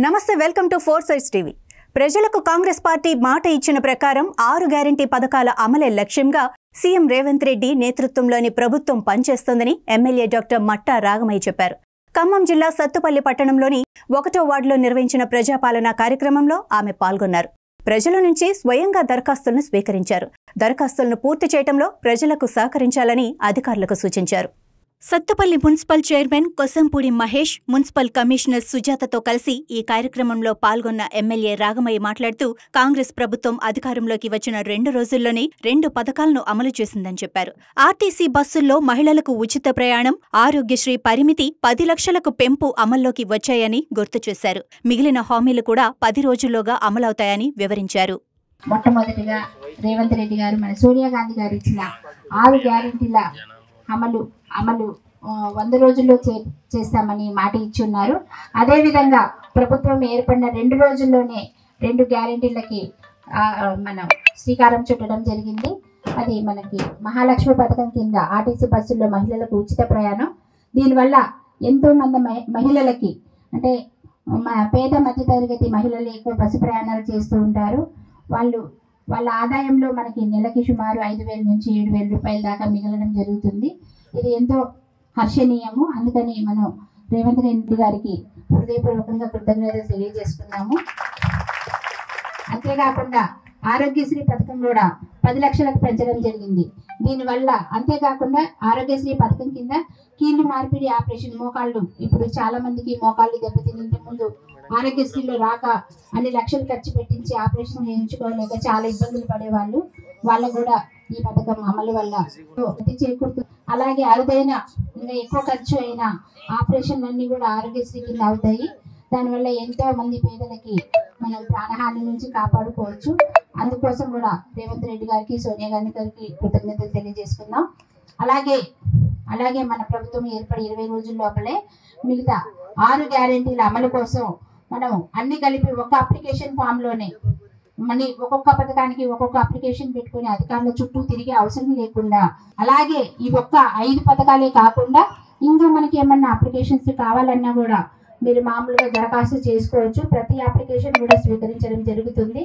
నమస్తే, welcome to 4 Sides TV. ప్రజలకు Congress party మాట ఇచ్చిన ప్రకారం 6 గ్యారెంటీ పథకాల అమలే లక్ష్యంగా సీఎం రేవంత్ రెడ్డి నేతృత్వంలోని ప్రభుత్వం పనిచేస్తోందని ఎమ్మెల్యే డాక్టర్ మట్టా రాగమయ్య చెప్పారు. ఖమ్మం జిల్లా సత్తుపల్లి పట్టణంలోని 1వ వార్డులో నిర్వహించిన ప్రజాపాలన కార్యక్రమంలో ఆమె పాల్గొన్నారు. ప్రజల నుంచి స్వయంగా దరఖాస్తులను స్వీకరించారు. దరఖాస్తులను పూర్తి చేయడంలో ప్రజలకు సహకరించాలని అధికారులకు సూచించారు. Sattupalli municipal chairman Kosampudi Mahesh, municipal commissioner సుజాతతో కలిసి ఈ కార్యక్రమంలో పాల్గొన్న ఎమ్మెల్యే రాగమయ్య మాట్లాడుతూ కాంగ్రెస్ ప్రభుత్వం అధికారంలోకి వచ్చిన 2 రోజుల్లోనే 2 పథకాలను అమలు చేసిందని చెప్పారు. ఆర్టీసీ బస్సుల్లో మహిళలకు ఉచిత ప్రయాణం, ఆరోగ్యశ్రీ పరిమితి 10 లక్షలకు పెంపు అమల్లోకి వచ్చాయని గుర్తు చేశారు. మిగిలిన హామీలు కూడా 10 రోజుల్లోగా అమలవుతాయని వివరించారు. మొట్టమొదటిగా రేవంత్ రెడ్డి గారు మన సోనియా గాంధీ గారు ఇచ్చిన 6 గ్యారెంటీల అమలు 100 రోజుల్లో చేస్తామని మాట ఇచ్చి ఉన్నారు. అదేవిధంగా ప్రభుత్వం ఏర్పడిన 2 రోజుల్లోనే 2 గ్యారెంటీలకి మనం శ్రీకారం చుట్టడం జరిగింది. అది మనకి మహాలక్ష్మి పథకం కింద ఆర్టీసీ బస్సుల్లో మహిళలకు ఉచిత ప్రయాణం. దీనివల్ల ఎంతో మంది మహిళలకి, అంటే పేద మధ్యతరగతి మహిళలు ఎక్కువ బస్సు ప్రయాణాలు చేస్తూ ఉంటారు. వాళ్ళ ఆదాయంలో మనకి నెలకి సుమారు 5,000 నుంచి 7,000 రూపాయల దాకా మిగలడం జరుగుతుంది. ఇది ఎంతో హర్షణీయము. అందుకని మనం రేవంత్ రెడ్డి గారికి హృదయపూర్వకంగా కృతజ్ఞతలు తెలియజేస్తున్నాము. అంతేకాకుండా ఆరోగ్యశ్రీ పథకం కూడా 10 లక్షలకు పెంచడం జరిగింది. దీనివల్ల అంతేకాకుండా ఆరోగ్యశ్రీ పథకం కింద కీళ్ళు మార్పిడి ఆపరేషన్, మోకాళ్ళు, ఇప్పుడు చాలా మందికి మోకాళ్ళు దెబ్బతిని ఇంటి ముందు ఆరోగ్యశ్రీలో రాక అన్ని లక్షలు ఖర్చు పెట్టించి ఆపరేషన్ చేయించుకోలేక చాలా ఇబ్బందులు పడేవాళ్ళు. వాళ్ళకు కూడా ఈ పథకం అమలు వల్ల చేకూరుతుంది. అలాగే అరుదైన ఇంకా ఎక్కువ ఖర్చు అయిన ఆపరేషన్లన్నీ కూడా ఆరోగ్యశ్రీ కింద అవుతాయి. దానివల్ల ఎంతో మంది పేదలకి మనం ప్రాణహాని నుంచి కాపాడుకోవచ్చు. అందుకోసం కూడా రేవంత్ రెడ్డి గారికి, సోనియా గాంధీ గారికి కృతజ్ఞతలు తెలియజేసుకుందాం. అలాగే మన ప్రభుత్వం ఏర్పడి 20 రోజుల లోపలే మిగతా 6 గ్యారెంటీల అమలు కోసం మనం అన్ని కలిపి ఒక అప్లికేషన్ ఫామ్ లోనే ఒక్కొక్క పథకానికి ఒక్కొక్క అప్లికేషన్ పెట్టుకుని అధికారుల చుట్టూ తిరిగే అవసరం లేకుండా, అలాగే ఈ ఒక్క 5 పథకాలే కాకుండా ఇంకా మనకి ఏమన్నా అప్లికేషన్స్ కావాలన్నా కూడా మీరు మామూలుగా దరఖాస్తు చేసుకోవచ్చు. ప్రతి అప్లికేషన్ కూడా స్వీకరించడం జరుగుతుంది.